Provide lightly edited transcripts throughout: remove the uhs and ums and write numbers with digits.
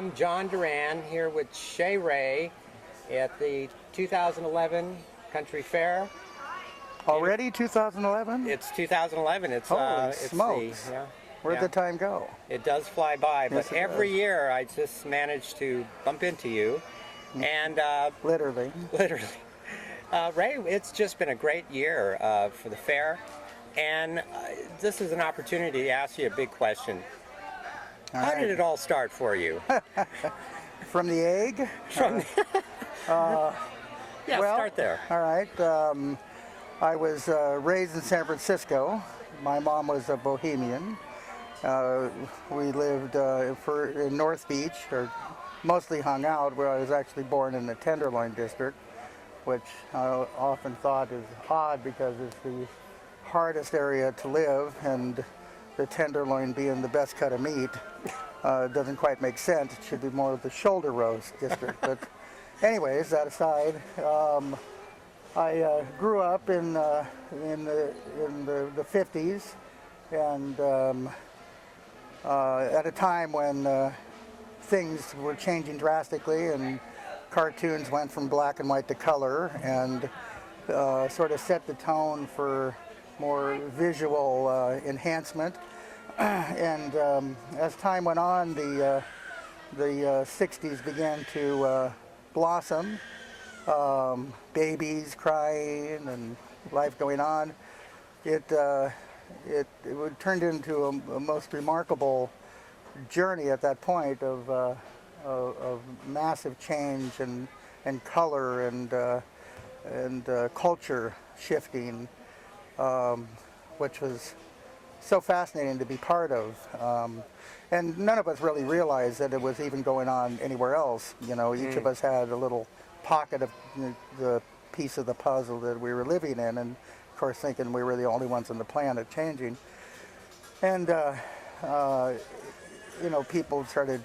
I'm John Duran here with Chez at the 2011 Country Fair. Already 2011? It's 2011. It's Holy it's smokes. Where'd the time go? It does fly by, Yes, but it every does. year I just manage to bump into you, and Literally. literally, Ray, it's just been a great year for the fair, and this is an opportunity to ask you a big question. How did it all start for you? From the egg? From yeah, well, start there. All right. I was raised in San Francisco. My mom was a Bohemian. We lived in North Beach, or mostly hung out, where I was actually born in the Tenderloin district, which I often thought is odd because it's the hardest area to live, and the Tenderloin being the best cut of meat doesn't quite make sense. It should be more of the shoulder roast district. But anyways, that aside, I grew up in the 50s, and at a time when things were changing drastically, and cartoons went from black and white to color, and sort of set the tone for more visual enhancement. And as time went on, the 60s began to blossom. Babies crying and life going on. It turned into a most remarkable journey at that point of massive change and color and culture shifting, which was so fascinating to be part of. And none of us really realized that it was even going on anywhere else. You know, each of us had a little pocket of the piece of the puzzle that we were living in, and of course thinking we were the only ones on the planet changing. And you know, people started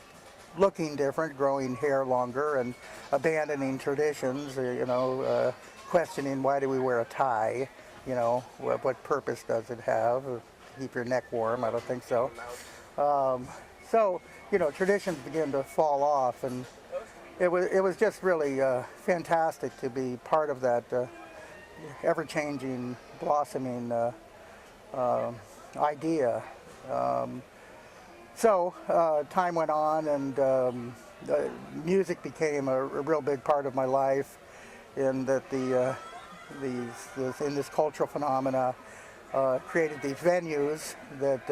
looking different, growing hair longer, and abandoning traditions. You know, questioning why do we wear a tie? You know, what purpose does it have? Keep your neck warm? I don't think so. So you know, traditions began to fall off, and it was just really fantastic to be part of that ever-changing, blossoming idea. So time went on, and music became a real big part of my life. In that in this cultural phenomena created these venues that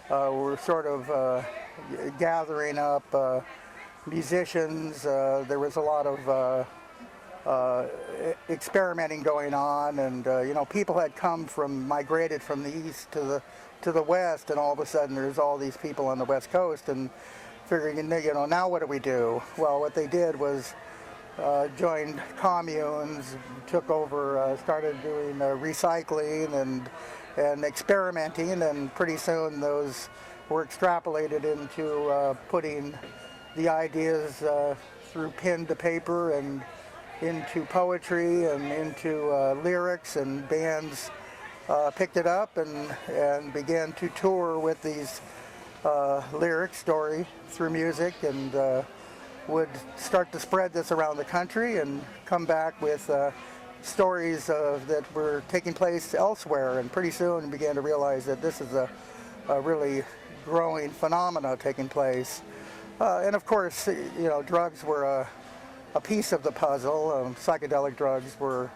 were sort of gathering up musicians. There was a lot of experimenting going on, and you know, people had migrated from the east to the west, and all of a sudden there's all these people on the west coast, and figuring, you know, now what do we do? Well, what they did was joined communes, took over, started doing recycling and experimenting, and pretty soon those were extrapolated into putting the ideas through pen to paper and into poetry and into lyrics, and bands picked it up and began to tour with these lyrics, story through music, and would start to spread this around the country and come back with stories that were taking place elsewhere, and pretty soon began to realize that this is a really growing phenomena taking place. And of course, you know, drugs were a piece of the puzzle. Psychedelic drugs were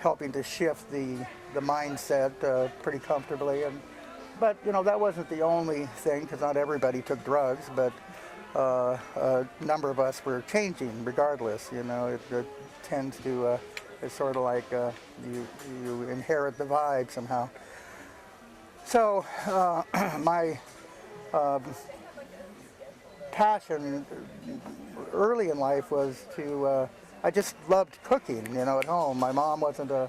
helping to shift the mindset pretty comfortably. But you know, that wasn't the only thing, because not everybody took drugs, but a number of us were changing regardless. You know, it tends to, it's sort of like you inherit the vibe somehow. So my passion early in life was I just loved cooking, you know, at home. My mom wasn't a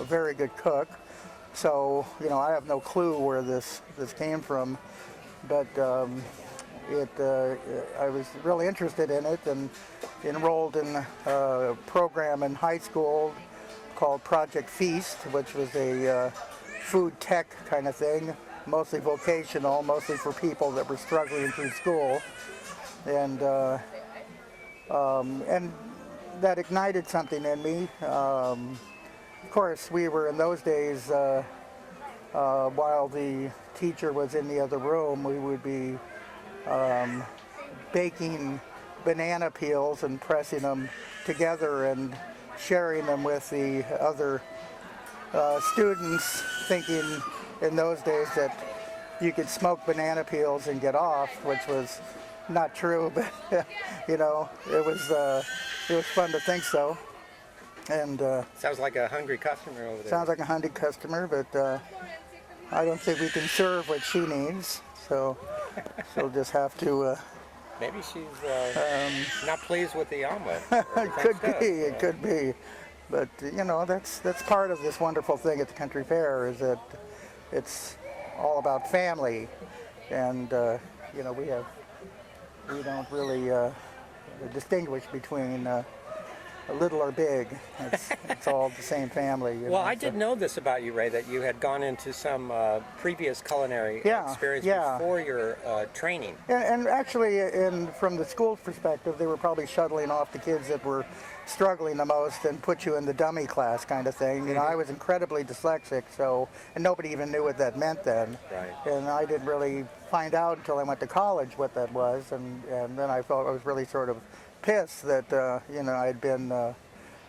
very good cook, so, you know, I have no clue where this came from, but I was really interested in it, and enrolled in a program in high school called Project Feast, which was a food tech kind of thing, mostly vocational, mostly for people that were struggling through school, and that ignited something in me. Of course, we were in those days, while the teacher was in the other room, we would be baking banana peels and pressing them together and sharing them with the other students, thinking in those days that you could smoke banana peels and get off, which was not true, but you know, it was fun to think so. And sounds like a hungry customer over there. sounds like a hungry customer, but I don't think we can serve what she needs, so she'll just have to. Maybe she's not pleased with the omelet. It could be, but you know, that's part of this wonderful thing at the country fair, is that it's all about family, and you know, we don't really distinguish between little or big. It's all the same family. You know, I did know this about you, Ray, that you had gone into some previous culinary experience before your training. And actually, from the school's perspective, they were probably shuttling off the kids that were struggling the most and put you in the dummy class kind of thing. You know, I was incredibly dyslexic, and nobody even knew what that meant then. Right. And I didn't really find out until I went to college what that was, and then I felt I was really sort of pissed that you know, I'd been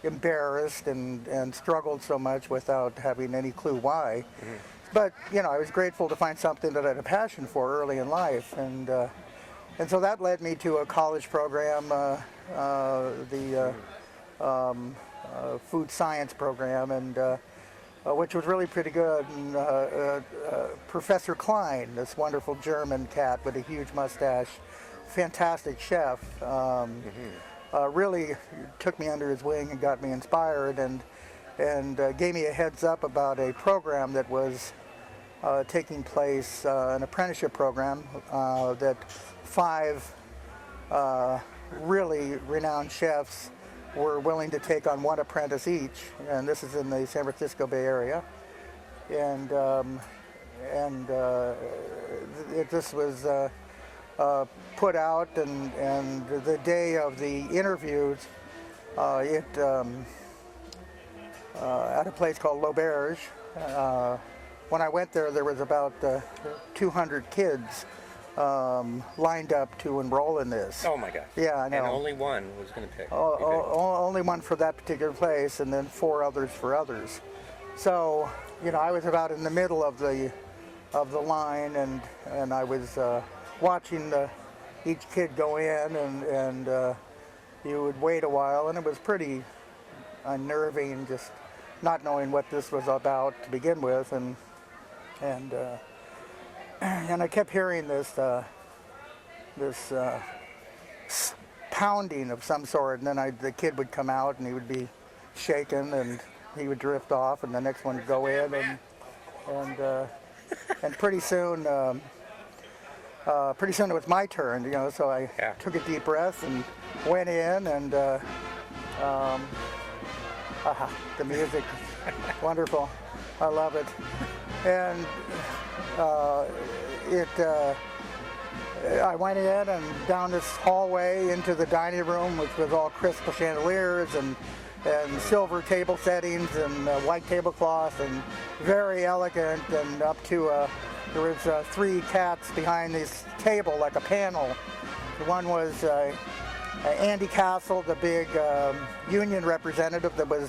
embarrassed and struggled so much without having any clue why. Mm-hmm. But you know, I was grateful to find something that I had a passion for early in life, and so that led me to a college program, the food science program, and which was really pretty good. And Professor Klein, this wonderful German cat with a huge mustache, fantastic chef, really took me under his wing and got me inspired, and gave me a heads up about a program that was taking place, an apprenticeship program that 5 really renowned chefs were willing to take on 1 apprentice each, and this is in the San Francisco Bay Area, and this was put out, and the day of the interviews, at a place called L'Auberge. When I went there, there was about 200 kids lined up to enroll in this. Oh my gosh. Yeah, I know. And only one was going to pick. Only one for that particular place, and then 4 others for others. So, you know, I was about in the middle of the line, and I was watching each kid go in, and you would wait a while, and it was pretty unnerving, just not knowing what this was about to begin with, and I kept hearing this pounding of some sort, and then the kid would come out, and he would be shaken, and he would drift off, and the next one would go in, and pretty soon it was my turn, you know. So I took a deep breath and went in, and the music, wonderful, I love it, and I went in and down this hallway into the dining room, which was all crystal chandeliers and silver table settings and white tablecloth, and very elegant, and up to there was 3 cats behind this table like a panel. One was Andy Castle, the big union representative that was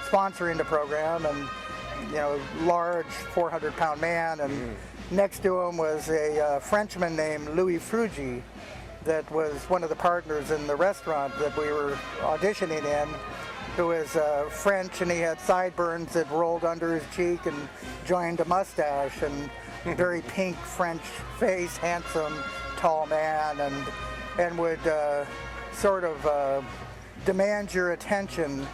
sponsoring the program, and you know, large 400-pound man, and next to him was a Frenchman named Louis Frugy that was one of the partners in the restaurant that we were auditioning in, who was French, and he had sideburns that rolled under his cheek and joined a mustache, and very pink French face, handsome, tall man, and would sort of demand your attention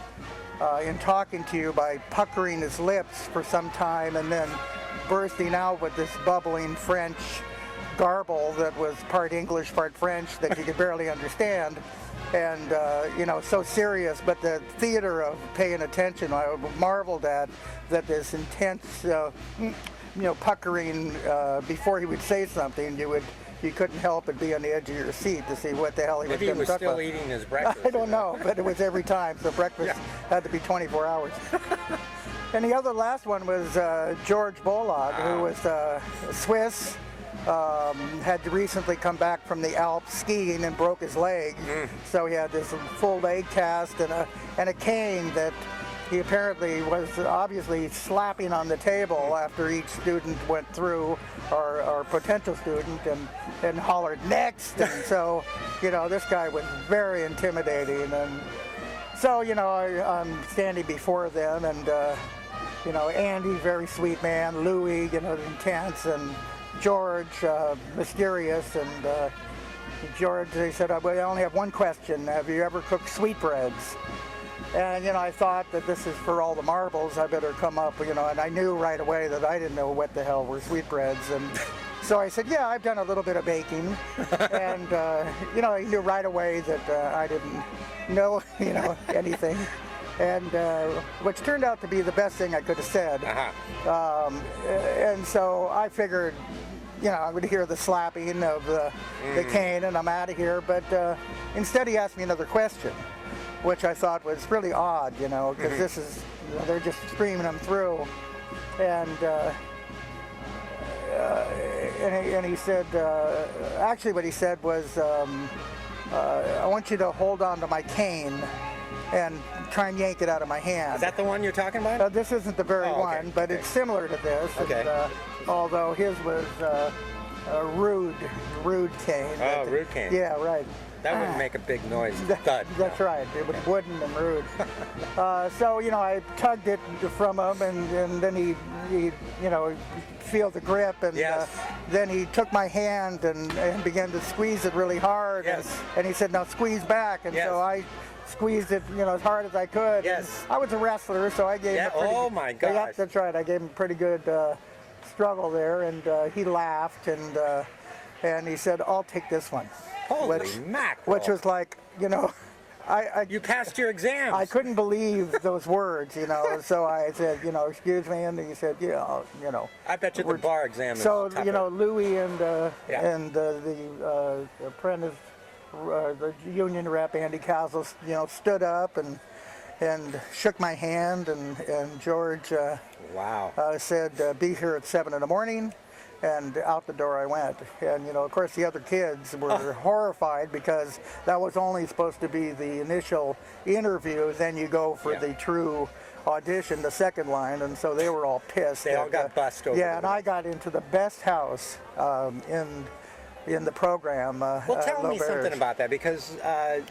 in talking to you by puckering his lips for some time, and then bursting out with this bubbling French garble that was part English, part French, that you could barely understand. And you know, so serious, but the theater of paying attention, I marveled at that, this intense puckering before he would say something. You couldn't help but be on the edge of your seat to see what the hell he was Maybe going to he was talk about. still eating his breakfast. I don't know, but it was every time. So breakfast had to be 24 hours. And the last one was George Bolog, who was Swiss. Had recently come back from the Alps skiing and broke his leg. So he had this full leg cast and a cane that he apparently was obviously slapping on the table after each student went through, or potential student, and hollered next. And so, this guy was very intimidating. And so, I'm standing before them, and Andy, very sweet man, Louis, intense, and George, mysterious, and George, they said, I only have one question. Have you ever cooked sweetbreads? And, I thought that this is for all the marbles. I better come up, and I knew right away that I didn't know what the hell were sweetbreads. And so I said, yeah, I've done a little bit of baking. And, he knew right away that I didn't know, anything. And which turned out to be the best thing I could have said. And so I figured, I would hear the slapping of the cane and I'm out of here. But instead he asked me another question, which I thought was really odd, because this is, they're just screaming them through. And he said, actually what he said was, I want you to hold on to my cane and try and yank it out of my hand. Is that the one you're talking about? This isn't the very one, but it's similar to this. Okay. And, although his was a rude cane. Oh, rude cane. Yeah, right. That wouldn't make a big noise. Thud. That's right. It was wooden and rude. So, I tugged it from him, and then he feel the grip, and then he took my hand and began to squeeze it really hard. Yes. And he said, now squeeze back. And so I squeezed it, as hard as I could. Yes. And I was a wrestler, so I gave him a pretty oh my gosh. Yeah, that's right. I gave him a pretty good struggle there, and he laughed, and he said, I'll take this one. Holy mackerel. Which was like, you passed your exams. I couldn't believe those words, so I said, excuse me, and he said, I bet you the bar exam is so, tougher. Louis and the apprentice, the union rep, Andy Castle, stood up and shook my hand, and George said, be here at 7 in the morning. And out the door I went. And, of course, the other kids were horrified, because that was only supposed to be the initial interview. Then you go for the true audition, the second line. And so they were all pissed. They all got bussed over. Yeah, and I got into the best house in the program. Well, tell me something about that, because I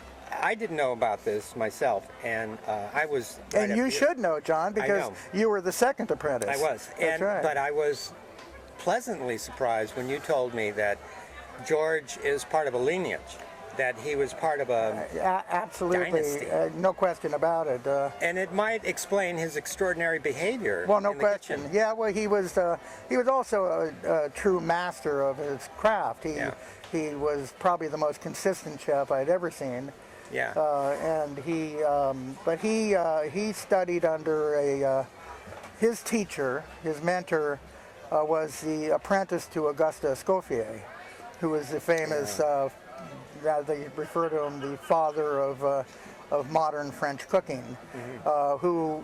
didn't know about this myself, and I was... And you should know, John, because you were the second apprentice. I was. That's right. But I was pleasantly surprised when you told me that George is part of a lineage, that he was part of a absolutely dynasty. No question about it. And it might explain his extraordinary behavior. Well, no in the question. kitchen. Yeah, well, he was also a true master of his craft. He was probably the most consistent chef I'd ever seen. Yeah. And he studied under his teacher, his mentor. Was the apprentice to Auguste Escoffier, who was the famous, they refer to him, the father of modern French cooking, who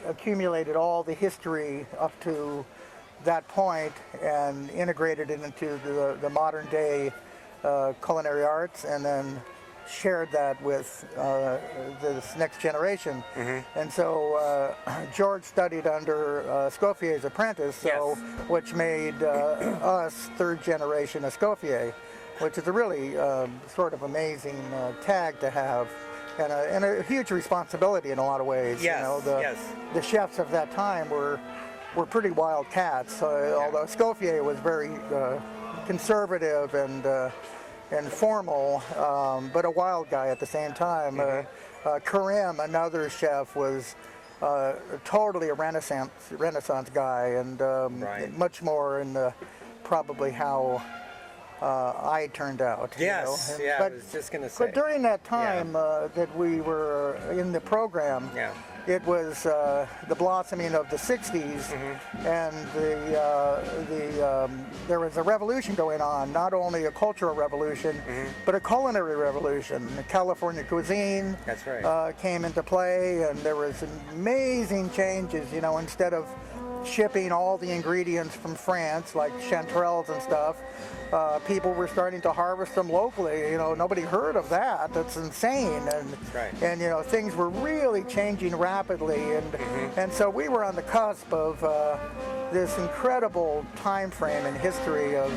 accumulated all the history up to that point and integrated it into the modern day culinary arts, and then shared that with this next generation. And so George studied under Escoffier's apprentice, which made us third generation Escoffier, which is a really sort of amazing tag to have, and a huge responsibility in a lot of ways. The chefs of that time were pretty wild cats, although Escoffier was very conservative and formal, but a wild guy at the same time. Karim, another chef, was totally a Renaissance guy, and much more in probably how I turned out. Yes, I was just going to say. But during that time that we were in the program, it was the blossoming of the 60s, and there was a revolution going on, not only a cultural revolution, but a culinary revolution. The California cuisine That's right. came into play, and there was amazing changes. You know, instead of shipping all the ingredients from France, like chanterelles and stuff, people were starting to harvest them locally. You know, nobody heard of that. That's insane. And right. and you know, things were really changing rapidly, and so we were on the cusp of this incredible time frame in history of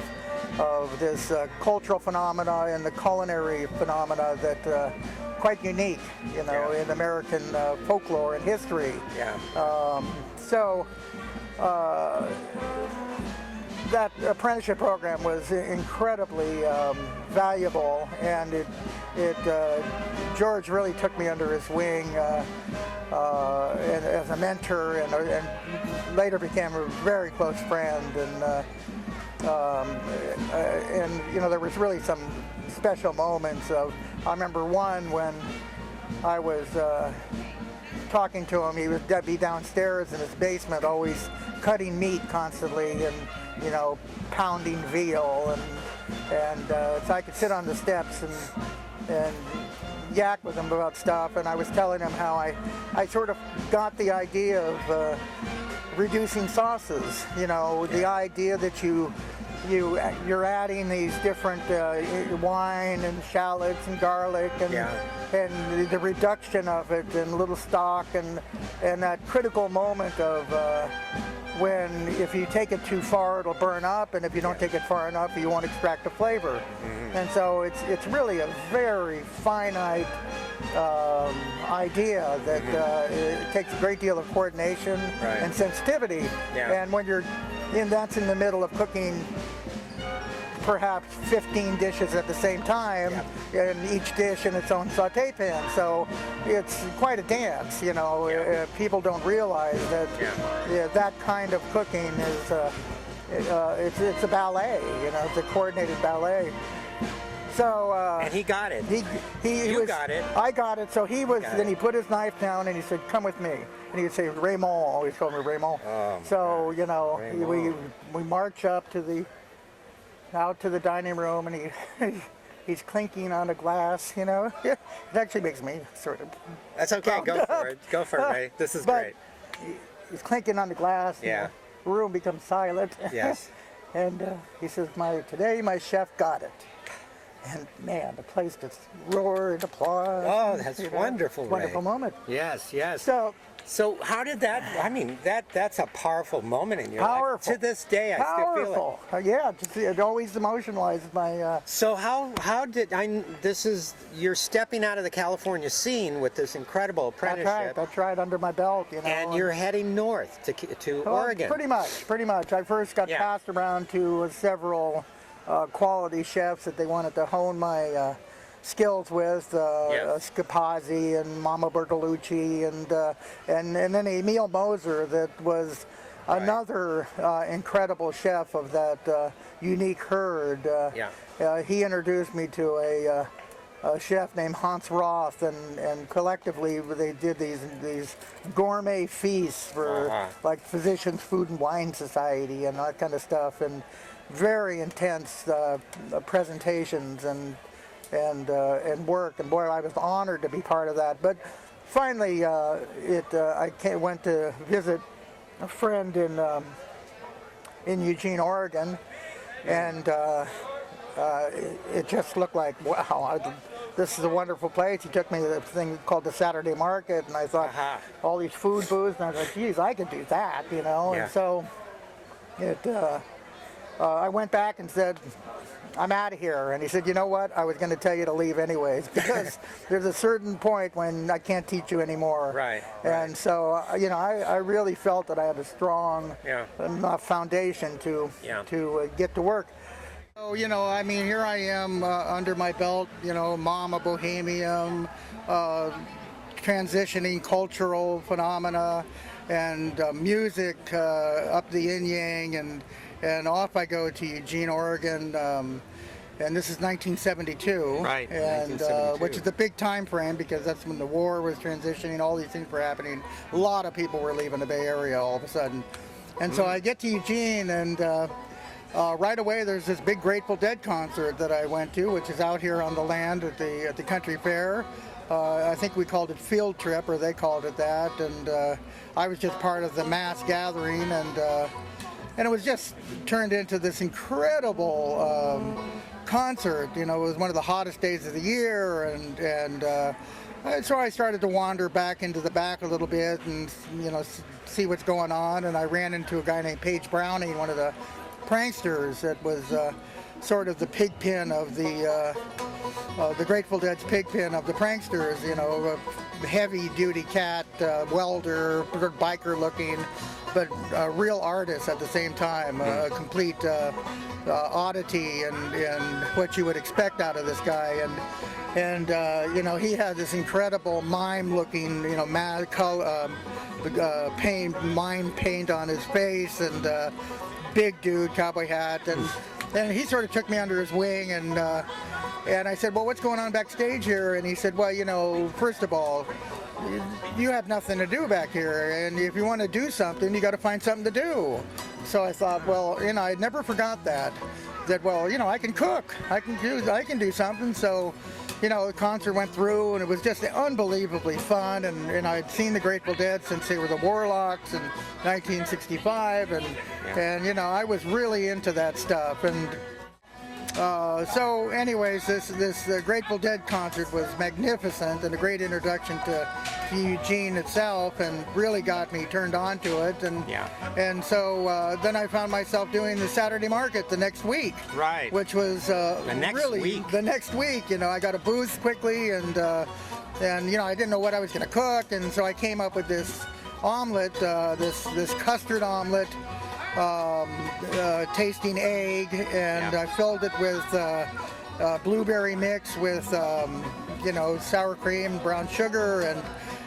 this cultural phenomena and the culinary phenomena that quite unique, you know, in American folklore and history. Yeah. That apprenticeship program was incredibly valuable, and George really took me under his wing and as a mentor, and later became a very close friend. And you know, there was really some special moments. I remember one when I was talking to him. He would be downstairs in his basement, always cutting meat constantly, and you know, pounding veal, and so I could sit on the steps and yak with him about stuff. And I was telling him how I sort of got the idea of reducing sauces. You know, the idea that you're adding these different wine and shallots and garlic and the reduction of it and little stock and that critical moment of when if you take it too far it'll burn up, and if you don't take it far enough you won't extract the flavor. And so it's really a very finite idea that it takes a great deal of coordination and sensitivity. And when that's in the middle of cooking perhaps 15 dishes at the same time, and each dish in its own saute pan. So it's quite a dance, you know. People don't realize that that kind of cooking is it's a ballet, you know. It's a coordinated ballet. So and he got it. You got it. I got it. So he was. Then he put his knife down and he said, "Come with me." And he would say, "Raymond." Always called me Raymond. Oh, so you know, Raymond. we march up to out to the dining room, and he's clinking on a glass. You know, it actually makes me sort of. That's okay. Go for it. Go for it, Ray. This is great. He's clinking on the glass. Yeah. The room becomes silent. Yes. And he says, "Today my chef got it." And man, the place just roared applause. Oh, that's wonderful, Ray. Wonderful moment. Yes, yes. So how did that? I mean, that's a powerful moment in your powerful. life. To this day, I still feel it. Yeah, it always emotionalized my. So how did you're stepping out of the California scene with this incredible apprenticeship. That's right, under my belt, you know. And you're heading north to Oregon. Pretty much. I first got passed around to several quality chefs that they wanted to hone my skills with, Scapazzi and Mama Bertolucci, and then Emil Moser, that was another incredible chef of that unique herd. He introduced me to a chef named Hans Roth, and collectively they did these gourmet feasts for like Physicians Food and Wine Society and that kind of stuff, and very intense presentations and work, and boy, I was honored to be part of that. But finally, I went to visit a friend in Eugene, Oregon, and it just looked like, wow, this is a wonderful place. He took me to the thing called the Saturday Market, and I thought, all these food booths, and I was like, geez, I could do that, you know. And so I went back and said, I'm out of here. And he said, you know what? I was going to tell you to leave anyways, because there's a certain point when I can't teach you anymore. Right. And so, you know, I really felt that I had a strong enough foundation to get to work. So, you know, I mean, here I am under my belt, you know, Mama Bohemian, transitioning cultural phenomena and music up the yin yang, and off I go to Eugene, Oregon, and this is 1972, Right, and 1972. which is a big time frame because that's when the war was transitioning, all these things were happening. A lot of people were leaving the Bay Area all of a sudden. And so I get to Eugene, and right away there's this big Grateful Dead concert that I went to, which is out here on the land at the country fair. I think we called it Field Trip, or they called it that, and I was just part of the mass gathering, and it was just turned into this incredible concert. You know, it was one of the hottest days of the year, and so I started to wander back into the back a little bit and, you know, see what's going on. And I ran into a guy named Paige Browning, one of the pranksters that was sort of the pigpen of the Grateful Dead's pigpen of the pranksters. You know, a heavy-duty cat, welder, biker-looking, but a real artist at the same time, a complete oddity and what you would expect out of this guy. And you know, he had this incredible mime-looking, you know, mad color, mime paint on his face, and big dude, cowboy hat, and he sort of took me under his wing, and I said, well, what's going on backstage here? And he said, well, you know, first of all, you have nothing to do back here, and if you want to do something, you got to find something to do. So I thought, well, you know, I never forgot that well, you know, I can cook, I can do something. So, you know, the concert went through, and it was just unbelievably fun, and I'd seen the Grateful Dead since they were the Warlocks in 1965, and you know, I was really into that stuff. And so anyways, this Grateful Dead concert was magnificent and a great introduction to Eugene itself, and really got me turned on to it. And so then I found myself doing the Saturday market the next week, right, which was the next week. You know, I got a booth quickly, and you know, I didn't know what I was going to cook, and so I came up with this omelet, this custard omelet, tasting egg, and I filled it with blueberry mix with you know, sour cream, brown sugar,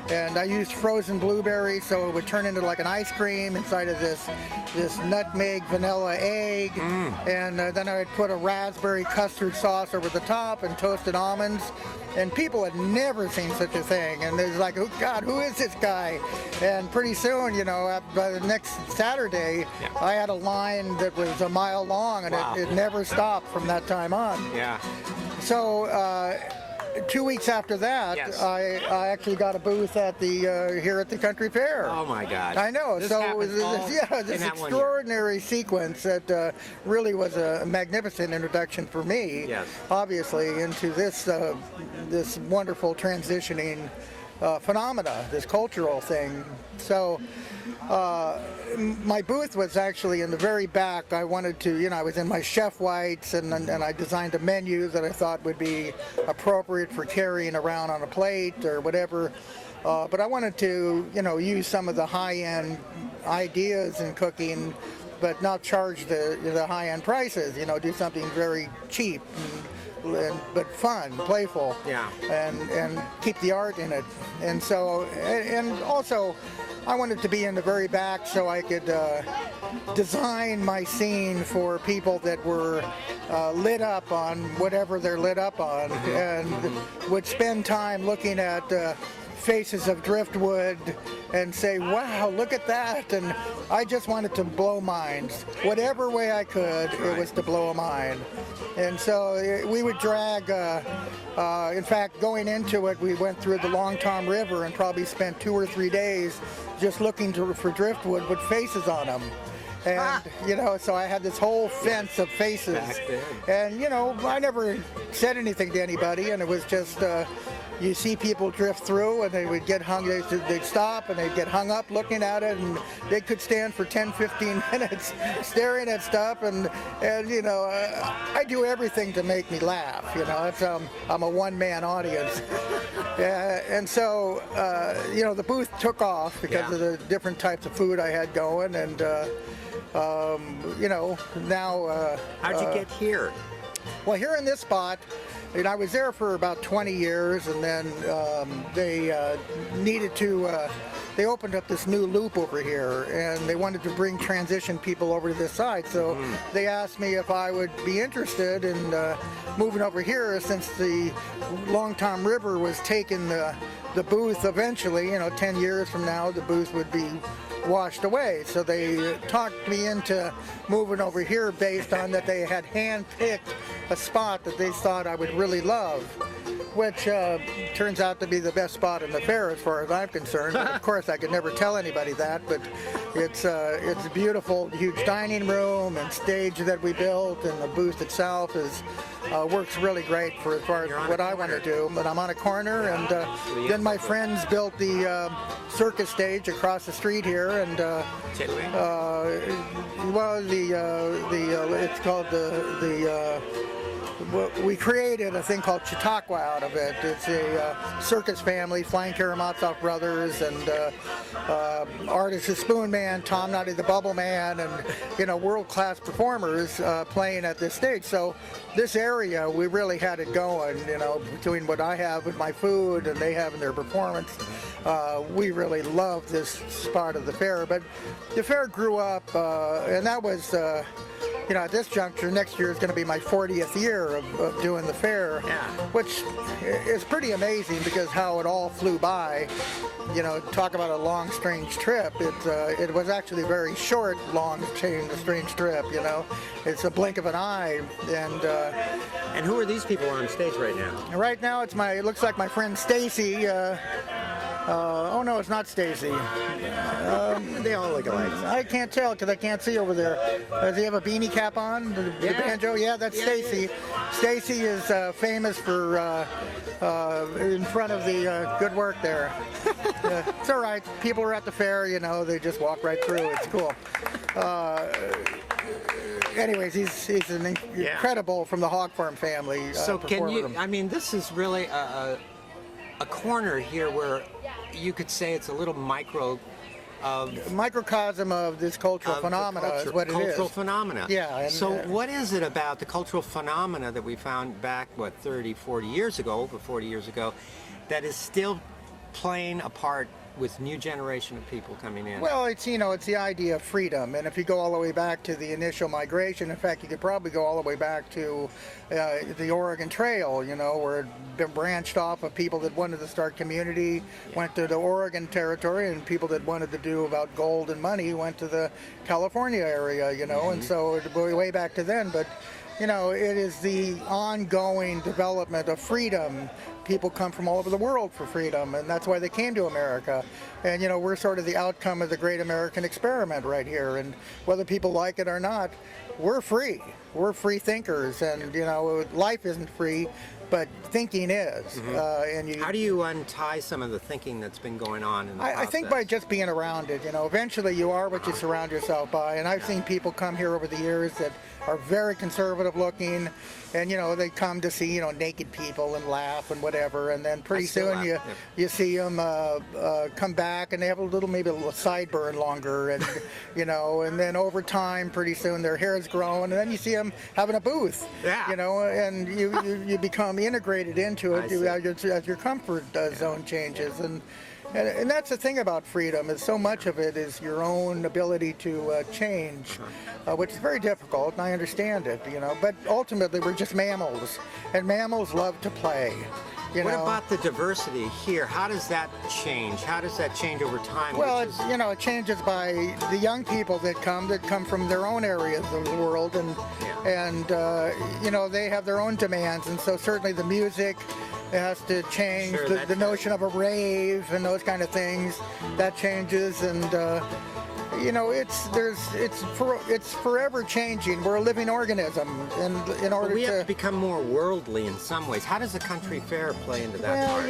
and I used frozen blueberries, so it would turn into like an ice cream inside of this nutmeg vanilla egg, and then I would put a raspberry custard sauce over the top and toasted almonds. And people had never seen such a thing, and they was like, oh God, who is this guy? And pretty soon, you know, by the next Saturday, I had a line that was a mile long, and it never stopped from that time on. Yeah. So 2 weeks after that, I actually got a booth at the here at the country fair. Oh my God! I know. This so this extraordinary sequence that really was a magnificent introduction for me. Yes. Obviously, into this this wonderful transitioning phenomena, this cultural thing. So. My booth was actually in the very back. I wanted to, you know, I was in my chef whites, and I designed a menu that I thought would be appropriate for carrying around on a plate or whatever. But I wanted to, you know, use some of the high-end ideas in cooking, but not charge the high-end prices. You know, do something very cheap, but fun, playful, and keep the art in it. And so, and also, I wanted to be in the very back so I could design my scene for people that were lit up on whatever they're lit up on, and would spend time looking at faces of driftwood and say, wow, look at that. And I just wanted to blow minds. Whatever way I could, it was to blow a mind. And so we would drag, in fact, going into it, we went through the Long Tom River and probably spent 2 or 3 days just looking for driftwood with faces on them. And, you know, so I had this whole fence of faces. And, you know, I never said anything to anybody, and it was just, you see people drift through, and they would get hung, they'd stop, and they'd get hung up looking at it, and they could stand for 10, 15 minutes staring at stuff, and you know, I do everything to make me laugh, you know. It's, I'm a one-man audience. And so, you know, the booth took off because of the different types of food I had going, and, you know, now... How'd you get here? Well, here in this spot, and I was there for about 20 years, and then they needed to they opened up this new loop over here, and they wanted to bring transition people over to this side. So they asked me if I would be interested in moving over here, since the Long Tom River was taking the booth eventually. 10 years from now, the booth would be washed away. So they talked me into moving over here based on that they had hand-picked a spot that they thought I would really love, which turns out to be the best spot in the fair as far as I'm concerned. But of course, I could never tell anybody that, but it's a beautiful, huge dining room and stage that we built, and the booth itself works really great for as far as what I want to do. But I'm on a corner, and then my friends built the circus stage across the street here, and it's called we created a thing called Chautauqua out of it. It's a circus family, Flying Karamazov Brothers, and artist the Spoon Man, Tom Noddy the Bubble Man, and world-class performers playing at this stage. So this area, we really had it going. Between what I have with my food and they have in their performance, we really love this spot of the fair. But the fair grew up, and that was. At this juncture, next year is going to be my 40th year of doing the fair, which is pretty amazing because how it all flew by. Talk about a long, strange trip. It was actually a very short, long, strange trip. It's a blink of an eye. And who are these people on stage right now? Right now, it looks like my friend Stacy. Oh no, it's not Stacy. They all look alike. I can't tell because I can't see over there. Does he have a beanie cap on? The banjo? Yeah, that's Stacy. Stacy is famous for in front of the good work there. It's all right. People are at the fair, they just walk right through. It's cool. Anyways, he's incredible from the Hog Farm family. So can you? I mean, this is really a corner here where you could say it's a little microcosm of this cultural phenomena is what it is. Cultural phenomena. Yeah. So what is it about the cultural phenomena that we found back, 30, 40 years ago, over 40 years ago, that is still playing a part with new generation of people coming in? Well, it's the idea of freedom, and if you go all the way back to the initial migration, in fact, you could probably go all the way back to the Oregon Trail, where it been branched off of people that wanted to start community, went to the Oregon territory, and people that wanted to do about gold and money went to the California area, and so it way back to then. But it is the ongoing development of freedom. People come from all over the world for freedom, and that's why they came to America. And we're sort of the outcome of the great American experiment right here. And whether people like it or not, we're free. We're free thinkers, and life isn't free, but thinking is. How do you untie some of the thinking that's been going on in the process? I think by just being around it. Eventually you are what you surround yourself by. And I've seen people come here over the years that are very conservative looking, and they come to see naked people and laugh and whatever, and then pretty soon you see them come back and they have maybe a little sideburn longer, and and then over time pretty soon their hair is growing, and then you see them having a booth, and you become integrated into it as your comfort zone changes. And that's the thing about freedom, is so much of it is your own ability to change, which is very difficult, and I understand it, but ultimately we're just mammals, and mammals love to play. What about the diversity here? How does that change? How does that change over time? Well, it changes by the young people that come from their own areas of the world, and they have their own demands, and so certainly the music has to change. The notion of a rave and those kind of things, that changes, and it's forever changing. We're a living organism, and in order we have to become more worldly in some ways. How does the country fair play into that part?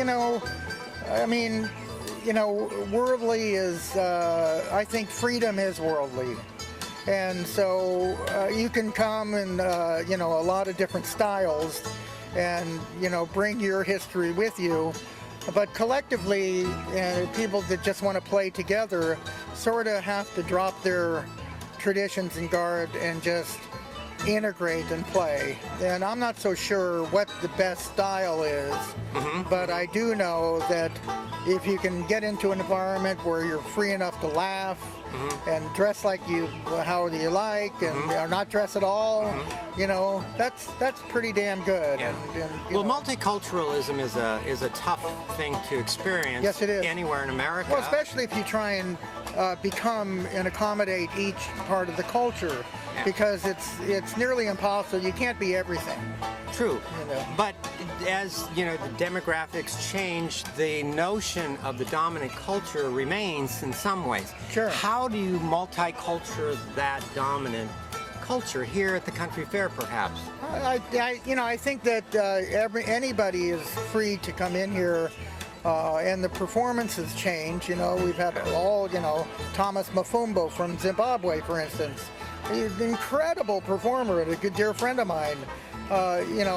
Worldly is, I think freedom is worldly. And so you can come in, a lot of different styles, and bring your history with you, but collectively people that just want to play together sort of have to drop their traditions and guard and just integrate and play. And I'm not so sure what the best style is, but I do know that if you can get into an environment where you're free enough to laugh and dress like how you like, and or not dress at all, you know, that's pretty damn good. Yeah. Well, multiculturalism is a tough thing to experience. Yes, it is. Anywhere in America. Well, especially if you try and become and accommodate each part of the culture, because it's nearly impossible. You can't be everything. True. You know. But as you know, the demographics change, the notion of the dominant culture remains in some ways. Sure. How do you multiculture that dominant culture here at the country fair, perhaps? I think that anybody is free to come in here. And the performances change. You know, we've had Thomas Mafumbo from Zimbabwe, for instance. He's an incredible performer and a good dear friend of mine.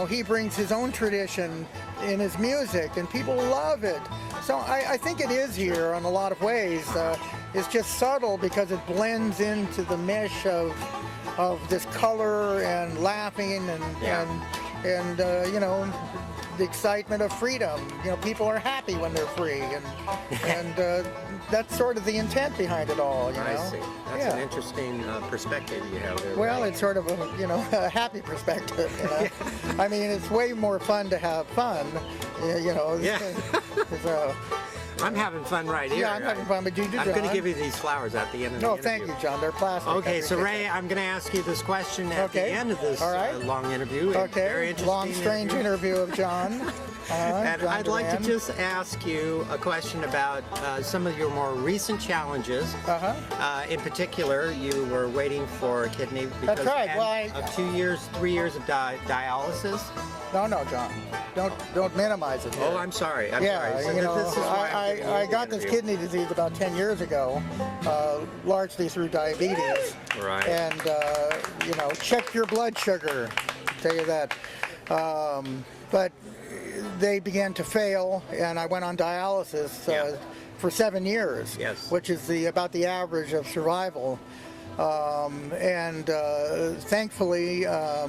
He brings his own tradition in his music, and people love it. So I think it is here in a lot of ways. It's just subtle because it blends into the mesh of this color and laughing and the excitement of freedom. You know, people are happy when they're free, and that's sort of the intent behind it all. You know? I see. That's an interesting perspective you have there. Well, right? it's sort of a happy perspective. You know? I mean, it's way more fun to have fun. So, I'm having fun right here. Yeah, I'm having fun, but you do, John. I'm going to give you these flowers at the end of the interview. Thank you, John. They're plastic. Okay, so Ray, I'm going to ask you this question at the end of this long interview. Okay, very interesting long, strange interview of John. And John I'd like to Duran. just ask you a question about some of your more recent challenges. In particular, you were waiting for a kidney because That's right. of 3 years of dialysis. No, John. Don't minimize it. Oh, I'm sorry. I'm sorry. So this is why I'm giving you I the got this interview. kidney disease about 10 years ago, largely through diabetes. Right. And, check your blood sugar, I'll tell you that. But they began to fail, and I went on dialysis for 7 years, which is about the average of survival. Thankfully, I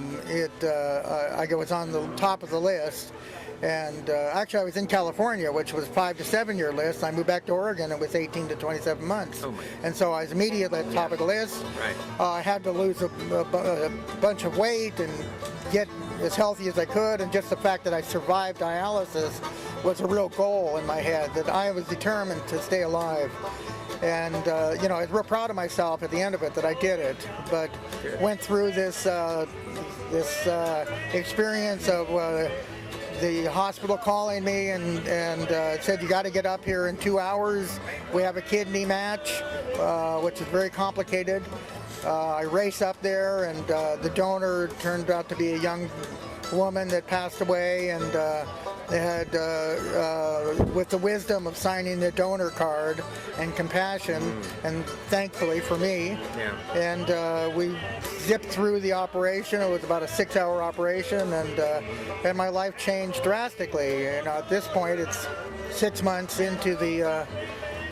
was on the top of the list. And actually, I was in California, which was 5 to 7 year list. I moved back to Oregon, and it was 18 to 27 months. Oh my. And so I was immediately at the top of the list. Right. I had to lose a bunch of weight and get as healthy as I could. And just the fact that I survived dialysis was a real goal in my head, that I was determined to stay alive. And, I was real proud of myself at the end of it that I did it, but went through this experience of the hospital calling me and said, you got to get up here in 2 hours. We have a kidney match, which is very complicated. I race up there, and the donor turned out to be a young woman that passed away, and they had, with the wisdom of signing the donor card and compassion, and thankfully for me, and we zipped through the operation. It was about a 6-hour operation, and my life changed drastically. And at this point, it's 6 months into the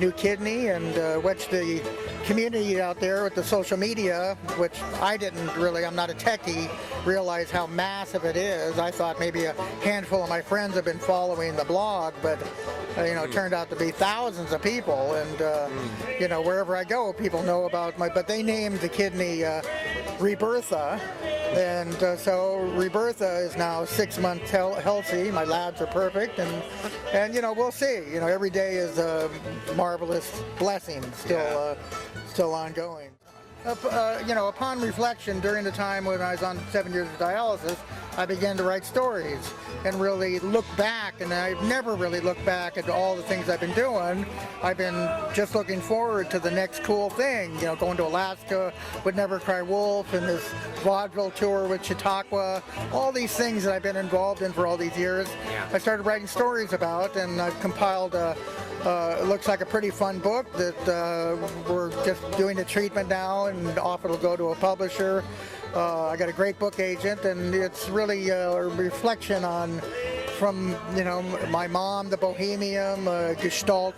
new kidney, and which the community out there with the social media, which I didn't really, I'm not a techie, realize how massive it is. I thought maybe a handful of my friends have been following the blog, but it turned out to be thousands of people, and wherever I go, people know about but they named the kidney Rebirtha, and so Rebirtha is now 6 months healthy. My labs are perfect, and we'll see. Every day is a marvelous blessing, still ongoing. Upon reflection, during the time when I was on 7 years of dialysis, I began to write stories and really look back, and I've never really looked back at all the things I've been doing. I've been just looking forward to the next cool thing, going to Alaska with Never Cry Wolf, and this vaudeville tour with Chautauqua, all these things that I've been involved in for all these years. I started writing stories about, and I've compiled it looks like a pretty fun book that we're just doing the treatment now, and off it'll go to a publisher. I got a great book agent, and it's really a reflection on, from my mom, the bohemian, Gestalt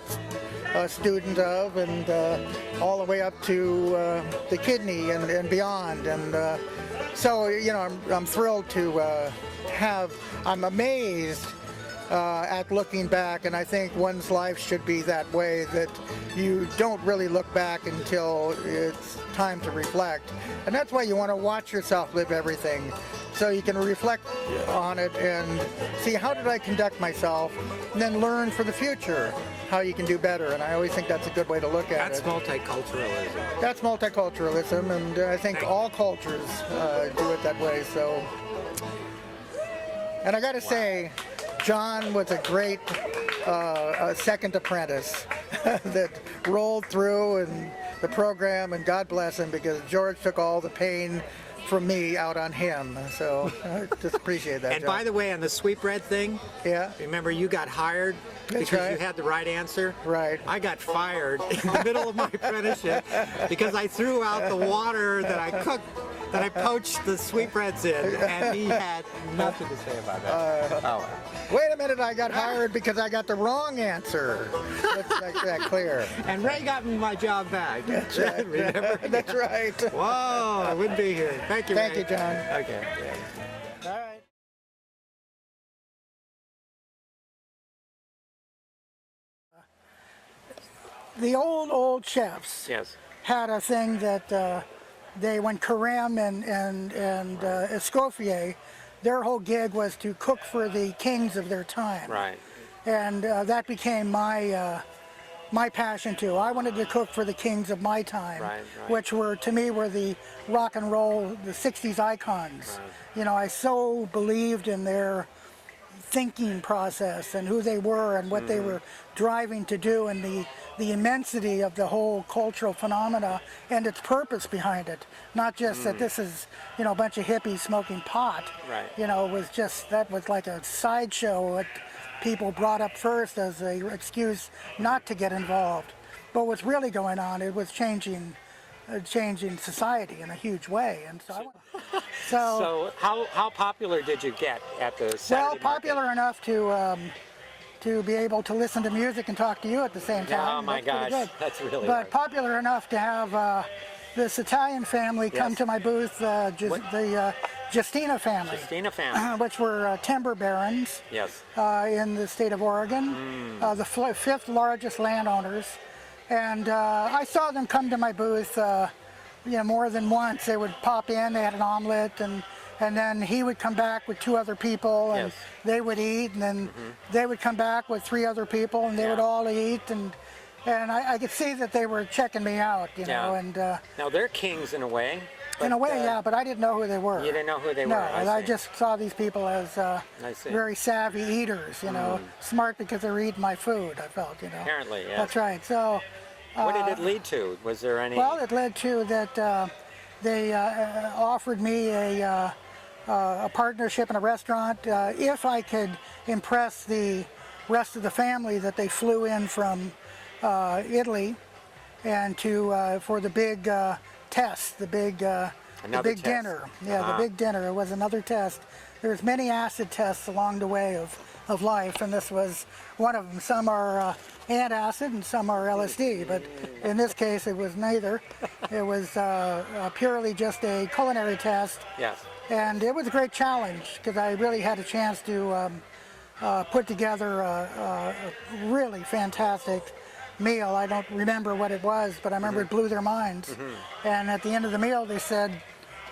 a student of, and all the way up to the kidney and beyond. And so, you know, I'm thrilled to I'm amazed at looking back, and I think one's life should be that way, that you don't really look back until it's time to reflect. And that's why you want to watch yourself live everything, so you can reflect on it and see, how did I conduct myself, and then learn for the future how you can do better. And I always think that's a good way to look at That's it. multiculturalism. That's multiculturalism, and I think all cultures do it that way. So, and I got to say, John was a great second apprentice that rolled through and the program, and God bless him, because George took all the pain from me out on him. So I just appreciate that. And John. by the way, on the sweetbread thing, Yeah. remember you got hired That's because right. you had the right answer? Right. I got fired in the middle of my apprenticeship because I threw out the water that I cooked, that I poached the sweetbreads in, and he had nothing to say about that. Oh, Wait a minute, I got hired because I got the wrong answer. Let's make that clear. and Ray got me my job back. That's right. Remember? That's right. Whoa, I wouldn't be here. Thank you, Thank Ray. you, John. Okay. All right. The old chefs Yes. had a thing that when Carême and Escoffier, their whole gig was to cook for the kings of their time. Right. And that became my passion too. I wanted to cook for the kings of my time, Right. which were, to me, were the rock and roll, the 60s icons. Right. You know, I so believed in their thinking process and who they were and what they were driving to do, and the immensity of the whole cultural phenomena and its purpose behind it. Not just that this is, you know, a bunch of hippies smoking pot. Right. You know, it was just, that was like a sideshow that people brought up first as an excuse not to get involved. But what's really going on, it was changing society in a huge way. And So how popular did you get at the Saturday popular market? enough to be able to listen to music and talk to you at the same time. Oh my That's pretty gosh, good. that's really But right. popular enough to have this Italian family come Yes. to my booth, the Justina family. Justina family. Which were timber barons Yes. in the state of Oregon, the fifth largest landowners. And I saw them come to my booth more than once. They would pop in, they had an omelet, and then he would come back with two other people, and Yes. they would eat, and then they would come back with three other people, and they would all eat, and I could see that they were checking me out, you know, and Now they're kings in a way. in a way, yeah, but I didn't know who they were. You didn't know who they No, were. and I see. just saw these people as I see. very savvy eaters, you know, smart because they were eating my food, I felt, you know. Apparently, yeah. That's right. So, What did it lead to? Was there any? well, it led to that they offered me a partnership in a restaurant if I could impress the rest of the family that they flew in from Italy, and for the big test, the big test. dinner. Yeah, Uh-huh. the big dinner. It was another test. There's many acid tests along the way of life, and this was one of them. Some are antacid and some are LSD, but in this case it was neither. It was purely just a culinary test, Yes. and it was a great challenge because I really had a chance to put together a really fantastic meal. I don't remember what it was, but I remember it blew their minds. And at the end of the meal they said,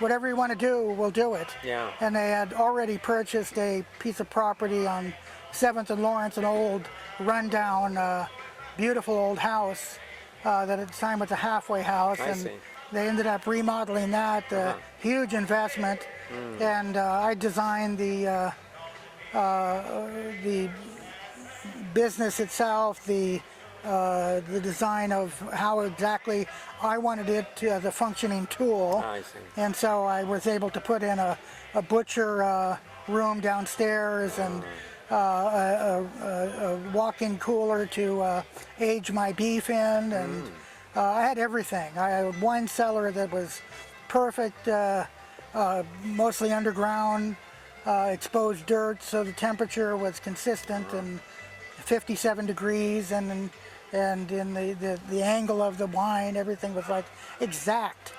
whatever you want to do, we'll do it. Yeah. And they had already purchased a piece of property on 7th and Lawrence, an old rundown, beautiful old house that at the time was a halfway house. I and see. they ended up remodeling that, huge investment. And I designed the business itself, the design of how exactly I wanted it to, the functioning tool. I see. And so I was able to put in a butcher room downstairs, and a walk-in cooler to age my beef in, and I had everything. I had a wine cellar that was perfect, mostly underground, exposed dirt, so the temperature was consistent and 57 degrees, and and in the angle of the wine, everything was like exact.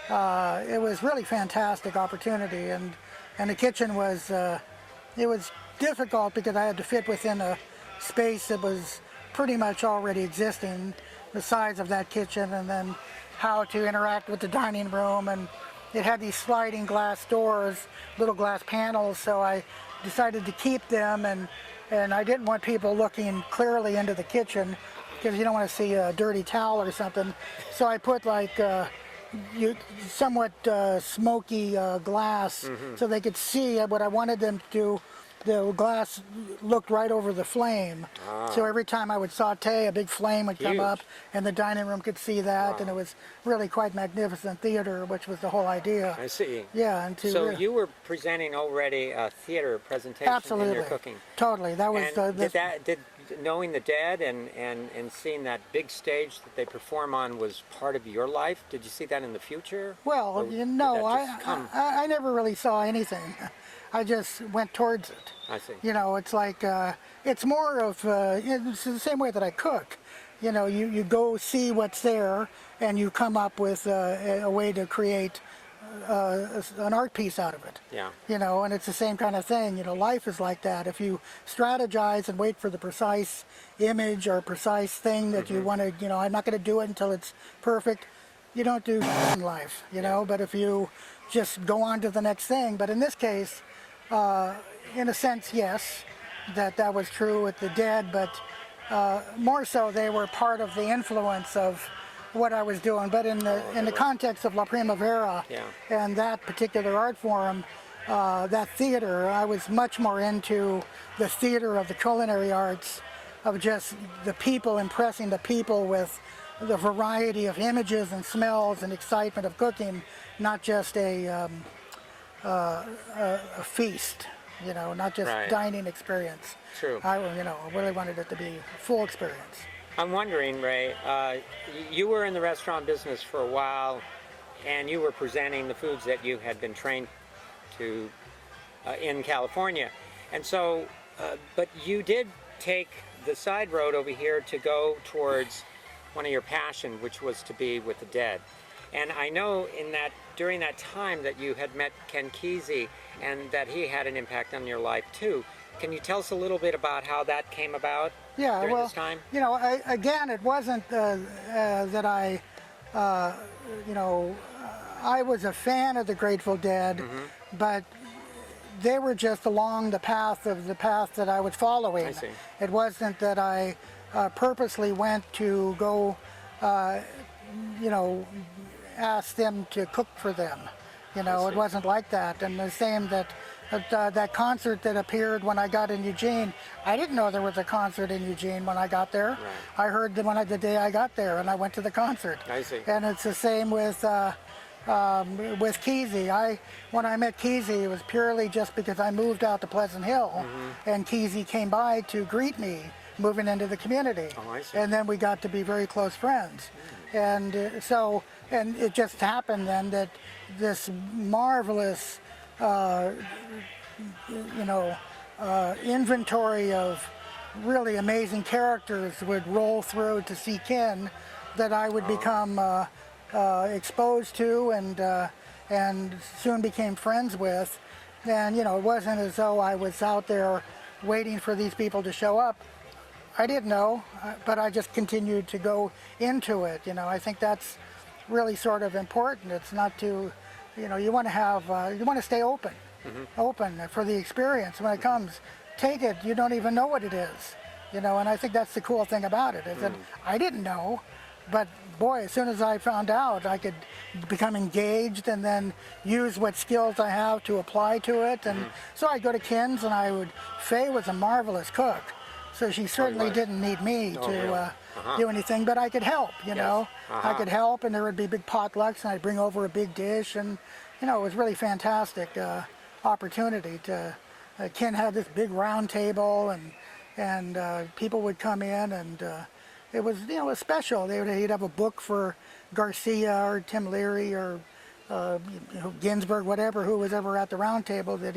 It was really fantastic opportunity, and the kitchen was it was difficult because I had to fit within a space that was pretty much already existing, the size of that kitchen, and then how to interact with the dining room. And it had these sliding glass doors, little glass panels, so I decided to keep them, and I didn't want people looking clearly into the kitchen because you don't want to see a dirty towel or something. So I put like somewhat smoky glass so they could see what I wanted them to do. The glass looked right over the flame. So every time I would saute, a big flame would come up, and the dining room could see that, and it was really quite magnificent theater, which was the whole idea. I see. Yeah. And so you were presenting already a theater presentation absolutely. in your cooking. Totally. That was did knowing the Dead and seeing that big stage that they perform on was part of your life? Did you see that in the future? Well, I never really saw anything. I just went towards it. I see. You know, it's like, it's more of, it's the same way that I cook. You know, you go see what's there, and you come up with a way to create an art piece out of it. Yeah. You know, and it's the same kind of thing. You know, life is like that. If you strategize and wait for the precise image or precise thing that you want to, you know, I'm not going to do it until it's perfect, you don't do in life, you know. But if you just go on to the next thing. But in this case, in a sense, yes, that was true with the Dead, but more so they were part of the influence of what I was doing. But in the context of La Primavera and that particular art form, that theater, I was much more into the theater of the culinary arts, of just the people, impressing the people with the variety of images and smells and excitement of cooking, not just a feast, you know, not just dining experience. True. I really wanted it to be a full experience. I'm wondering, Ray, you were in the restaurant business for a while, and you were presenting the foods that you had been trained to in California. And so, but you did take the side road over here to go towards one of your passion, which was to be with the Dead. And I know during that time that you had met Ken Kesey, and that he had an impact on your life too. Can you tell us a little bit about how that came about during this time? You know, again, it wasn't that I, you know, I was a fan of the Grateful Dead, but they were just along the path that I was following. I see. It wasn't that I purposely went to go, you know, ask them to cook for them. You know, it wasn't like that. And the same that concert that appeared when I got in Eugene, I didn't know there was a concert in Eugene when I got there. Right. I heard the day I got there, and I went to the concert. I see. And it's the same with Kesey. When I met Kesey, it was purely just because I moved out to Pleasant Hill, and Kesey came by to greet me moving into the community. Oh, I see. And then we got to be very close friends. And and it just happened then that this marvelous, inventory of really amazing characters would roll through to see Ken, that I would become exposed to and soon became friends with. And, you know, it wasn't as though I was out there waiting for these people to show up. I didn't know, but I just continued to go into it. You know, I think that's really sort of important. It's not to, you know, you want to stay open, open for the experience when it comes. Take it, you don't even know what it is, you know, and I think that's the cool thing about it, is that I didn't know, but boy, as soon as I found out, I could become engaged and then use what skills I have to apply to it. And so I'd go to Ken's, and Faye was a marvelous cook. So she certainly didn't need me to do anything, but I could help, you know. I could help, and there would be big potlucks, and I'd bring over a big dish, and, you know, it was really fantastic opportunity to, Ken had this big round table, and people would come in, and it was, you know, it was special. He'd have a book for Garcia or Tim Leary or Ginsberg, whatever, who was ever at the round table, that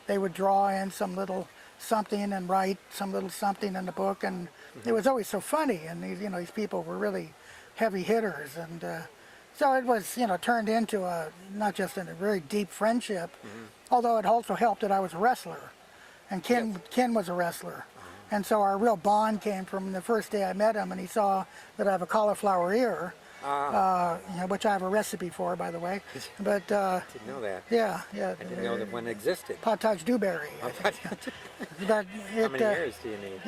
they would draw in some little something and write some little something in the book, and it was always so funny. And these people were really heavy hitters, and so it was turned into not just a very deep friendship, although it also helped that I was a wrestler, and Ken was a wrestler. And so our real bond came from the first day I met him, and he saw that I have a cauliflower ear, which I have a recipe for, by the way. But didn't know that. yeah. I didn't know that one existed. Potage dewberry. I think. But How many ears do you need?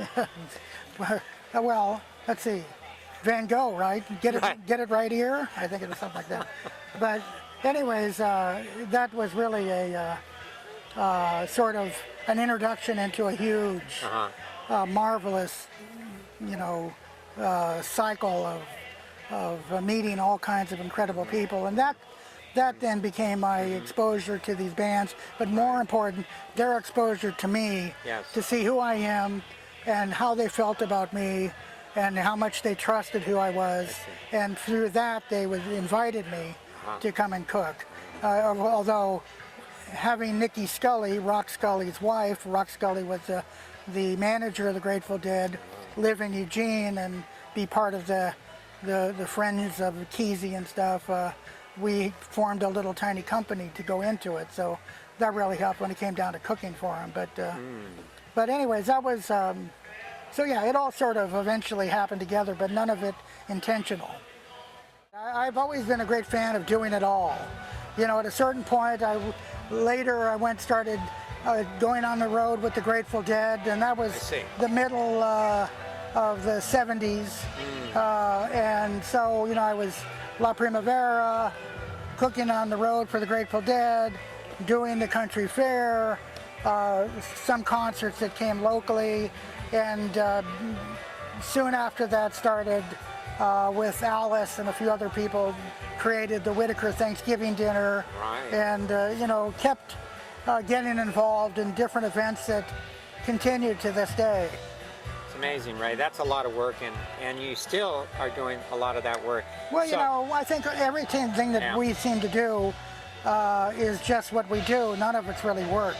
Well, let's see. Van Gogh, right? Get it right here. I think it was something like that. But anyways, that was really a sort of an introduction into a huge, marvelous, cycle of meeting all kinds of incredible people, and that then became my exposure to these bands. But more important, their exposure to me, to see who I am and how they felt about me, and how much they trusted who I was, and through that they invited me to come and cook. Although having Nikki Scully, Rock Scully's wife, Rock Scully was the manager of the Grateful Dead, live in Eugene and be part of the Friends of Kesey and stuff, we formed a little tiny company to go into it. So that really helped when it came down to cooking for him. But anyways, that was... So yeah, it all sort of eventually happened together, but none of it intentional. I've always been a great fan of doing it all. At a certain point, later I started going on the road with the Grateful Dead, and that was the middle of the 70s. And so, I was La Primavera, cooking on the road for the Grateful Dead, doing the country fair, some concerts that came locally. And soon after that started with Alice and a few other people, created the Whitaker Thanksgiving dinner, and kept getting involved in different events that continue to this day. It's amazing, Ray. That's a lot of work, and you still are doing a lot of that work. Well, I think everything that we seem to do is just what we do. None of it's really work.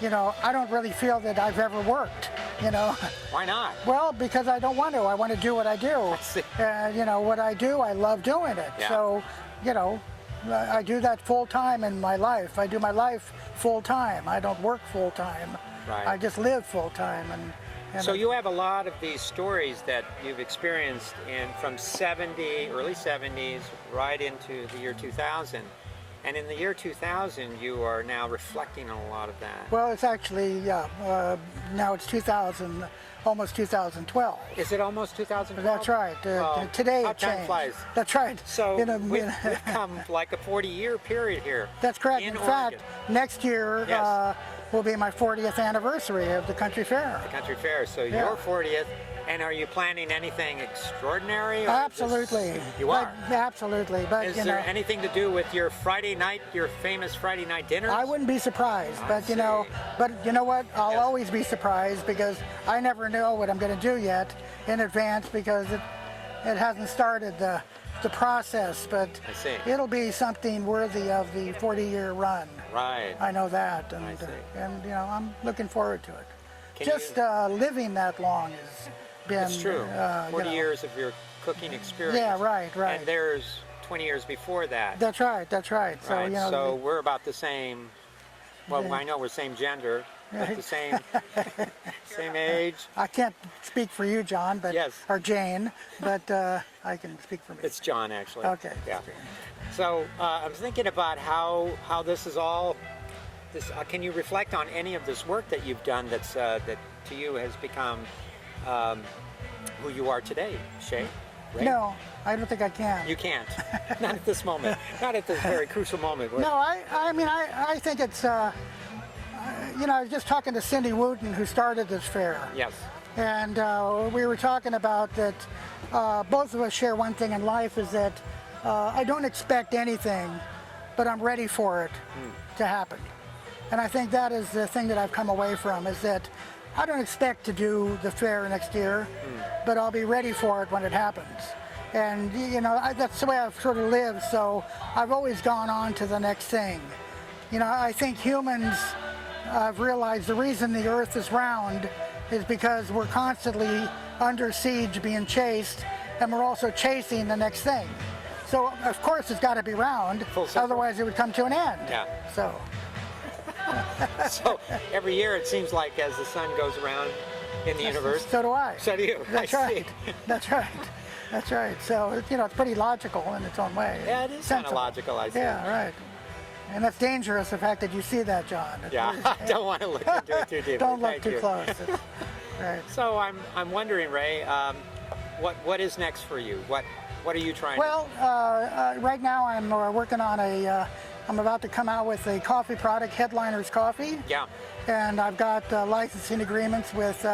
I don't really feel that I've ever worked. Why not? Well, because I don't want to. I want to do what I do. What I do, I love doing it. Yeah. So, I do that full time in my life. I do my life full time. I don't work full time. Right. I just live full time. And so you have a lot of these stories that you've experienced from early 70s, right into the year 2000. And in the year 2000, you are now reflecting on a lot of that. Well, it's actually, now it's 2000, almost 2012. Is it almost 2012? That's right. Today how it time changed. flies. That's right. So we've come like a 40-year period here. That's correct. In Oregon. fact, next year will be my 40th anniversary of the Country Fair. The Country Fair. So your 40th. And are you planning anything extraordinary? Absolutely. You are? Absolutely. But, is there anything to do with your famous Friday night dinners? I wouldn't be surprised, but you know what? I'll always be surprised, because I never know what I'm going to do yet in advance, because it hasn't started the process, but it'll be something worthy of the 40-year run. Right. I know that, and I'm looking forward to it. Living that long has been... It's true. 40 years of your cooking experience. Yeah, right. And there's 20 years before that. That's right. So, so we're about the same. Well, I know we're same gender, but the same age. I can't speak for you, John, but or Jane, but I can speak for me. It's John, actually. Okay. Yeah. So I'm thinking about how this is all. Can you reflect on any of this work that you've done that to you has become who you are today, Chez? Right? No, I don't think I can. You can't. Not at this moment. Not at this very crucial moment. No, I think it's, I was just talking to Cindy Wooten, who started this fair. Yes. And we were talking about that both of us share one thing in life, is that I don't expect anything, but I'm ready for it to happen. And I think that is the thing that I've come away from, is that I don't expect to do the fair next year, but I'll be ready for it when it happens. And, that's the way I've sort of lived, so I've always gone on to the next thing. I think humans I've realized the reason the Earth is round is because we're constantly under siege, being chased, and we're also chasing the next thing. So of course it's got to be round, Full circle. otherwise it would come to an end. Yeah. So So every year it seems like as the sun goes around in the universe. so do I. So do you. That's I right. see. That's right. That's right. So it's pretty logical in its own way. Yeah, it is kind of Sensible. logical, I see. Yeah, right. And that's dangerous, the fact that you see that, John. Yeah, I don't want to look into it too deeply. Don't look Thank too you. close. Right. So I'm wondering, Ray, what is next for you? What are you trying Well, right now I'm working on I'm about to come out with a coffee product, Headliners Coffee. Yeah. And I've got licensing agreements with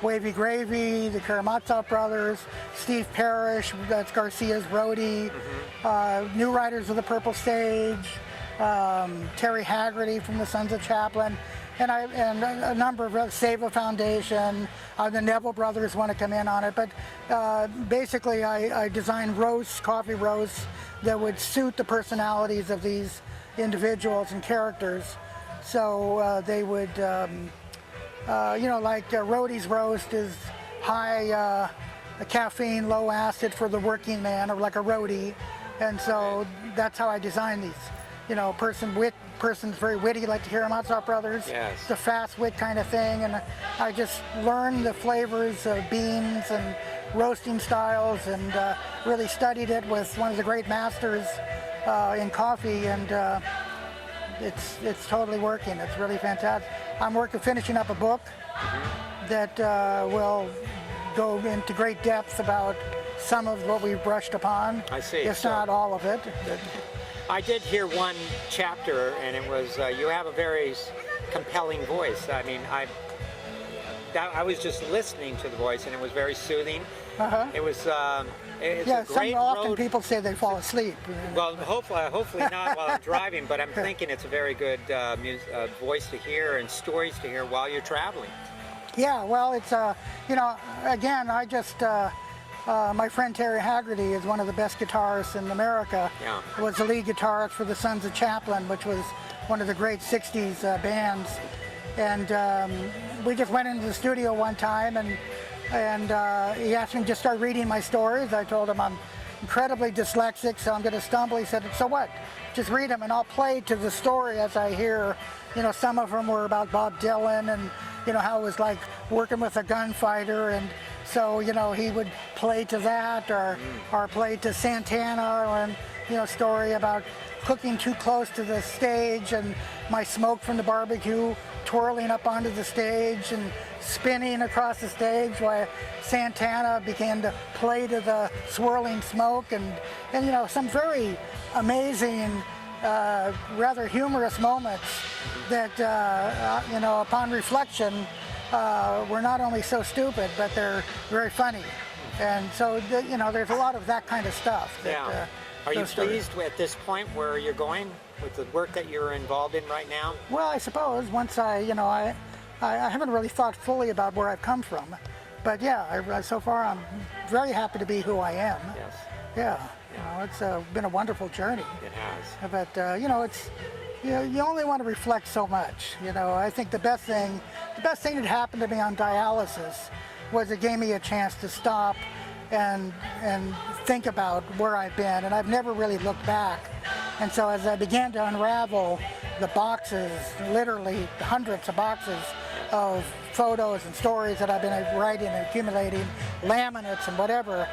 Wavy Gravy, the Karamazov Brothers, Steve Parrish, that's Garcia's roadie, New Riders of the Purple Stage, Terry Haggerty from the Sons of Chaplin, and a number of Save a Foundation. The Neville Brothers want to come in on it, but basically I designed roasts, coffee roasts, that would suit the personalities of these individuals and characters. So they would, like Roadie's roast is high caffeine, low acid for the working man, or like a roadie, and so that's how I designed these. Person's very witty, like the Karamazov Brothers. Yes. It's a fast wit kind of thing, and I just learned the flavors of beans and roasting styles, and really studied it with one of the great masters in coffee, and it's totally working. It's really fantastic. I'm finishing up a book that will go into great depth about some of what we've brushed upon. I see. If not all of it. I did hear one chapter, and it was you have a very compelling voice. I mean, I was just listening to the voice, and it was very soothing. It was it's a great often road. people say they fall asleep. Well, hopefully not while I'm driving, but I'm thinking it's a very good voice to hear and stories to hear while you're traveling. Yeah, well, it's again, I just my friend Terry Haggerty is one of the best guitarists in America. Yeah. Was the lead guitarist for the Sons of Chaplin, which was one of the great '60s bands. And we just went into the studio one time, and he asked me to just start reading my stories. I told him I'm incredibly dyslexic, so I'm going to stumble. He said, "So what? Just read them, and I'll play to the story as I hear." Some of them were about Bob Dylan, and how it was like working with a gunfighter, and so he would play to that, or play to Santana, or story about cooking too close to the stage, and my smoke from the barbecue twirling up onto the stage and spinning across the stage while Santana began to play to the swirling smoke, and some very amazing, rather humorous moments that upon reflection were not only so stupid, but they're very funny. And so there's a lot of that kind of stuff. Yeah. Are you pleased at this point where you're going with the work that you're involved in right now? Well, I suppose once I haven't really thought fully about where I've come from, but yeah, so far I'm very happy to be who I am. Yes. Yeah, it's been a wonderful journey. It has. But it's you only want to reflect so much. I think the best thing that happened to me on dialysis was it gave me a chance to stop and think about where I've been, and I've never really looked back. And so as I began to unravel the boxes, literally hundreds of boxes of photos and stories that I've been writing and accumulating, laminates and whatever,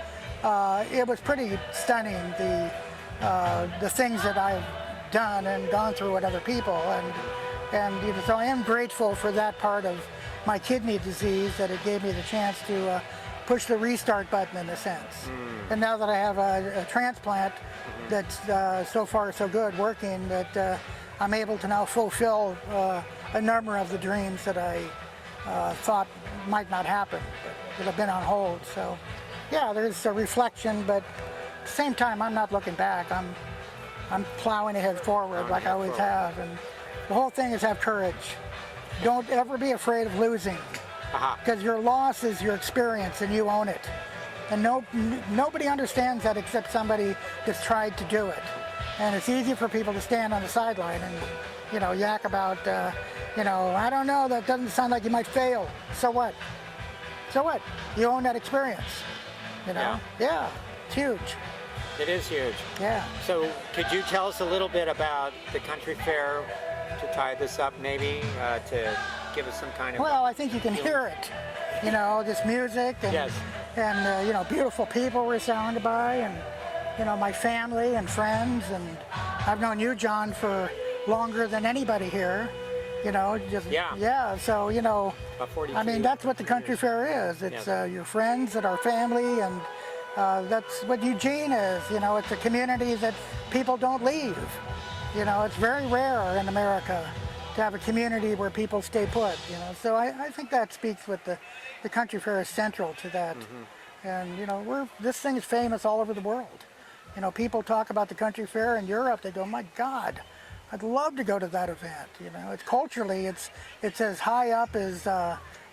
it was pretty stunning, the things that I've done and gone through with other people, and so I am grateful for that part of my kidney disease, that it gave me the chance to push the restart button in a sense. And now that I have a transplant that's so far so good working, that I'm able to now fulfill a number of the dreams that I thought might not happen, but that have been on hold. So yeah, there's a reflection, but at the same time I'm not looking back. I'm plowing ahead forward like I always have, and the whole thing is have courage. Don't ever be afraid of losing, because your loss is your experience and you own it. And nobody understands that except somebody that's tried to do it. And it's easy for people to stand on the sideline and, yak about, I don't know, that doesn't sound like you might fail. So what? So what? You own that experience, Yeah. Yeah, it's huge. It is huge. Yeah. So could you tell us a little bit about the country fair to tie this up, maybe, to give us some kind of... Well, I think you can hear it, this music and, Yes. and beautiful people we're surrounded by, and, my family and friends, and I've known you, John, for longer than anybody here, Yeah. So, About 42 I mean, that's what the country years. fair is. It's Yes. your friends and our family, and that's what Eugene is. It's a community that people don't leave. It's very rare in America to have a community where people stay put. So I think that speaks with the country fair is central to that. And this thing is famous all over the world. People talk about the country fair in Europe. They go, my God, I'd love to go to that event. It's culturally, it's as high up as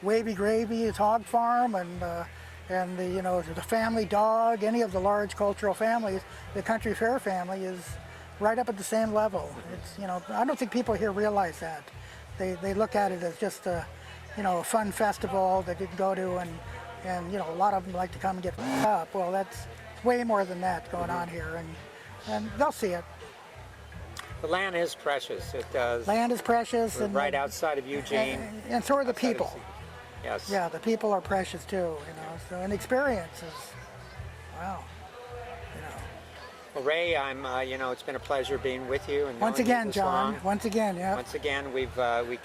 Wavy Gravy, as Hog Farm, and the family dog. Any of the large cultural families, the country fair family is right up at the same level. It's I don't think people here realize that. They look at it as just a fun festival that you can go to, and a lot of them like to come and get up. Well, that's way more than that going on here, and they'll see it. The land is precious. It does. Land is precious, We're and right outside of Eugene. and so are the outside of people. Yes. Yeah, the people are precious too. So an experience is wow. Well, Ray, I'm. It's been a pleasure being with you. And Once knowing you again, this John. long. Once again, yeah. Once again, we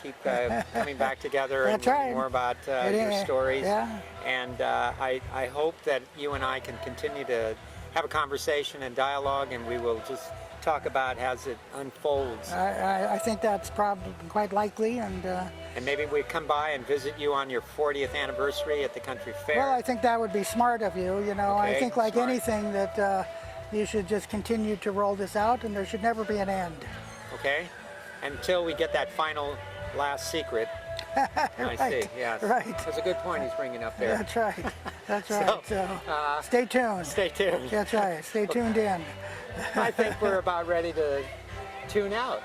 keep coming back together and That's learning right. more about It your is, stories. yeah. And I hope that you and I can continue to have a conversation and dialogue, and we will just talk about as it unfolds. I think that's probably quite likely, and And maybe we come by and visit you on your 40th anniversary at the country fair. well, I think that would be smart of you. I Okay, think like smart. anything that you should just continue to roll this out, and there should never be an end. Okay? Until we get that final last secret. I see, yes. Right. That's a good point he's bringing up there. That's right. That's right. So, uh, stay tuned. Stay tuned. That's right. Stay tuned in. I think we're about ready to tune out.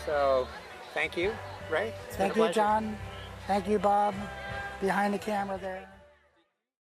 So, thank you, Ray. It's been a Thank you, pleasure. John. Thank you, Bob, behind the camera there.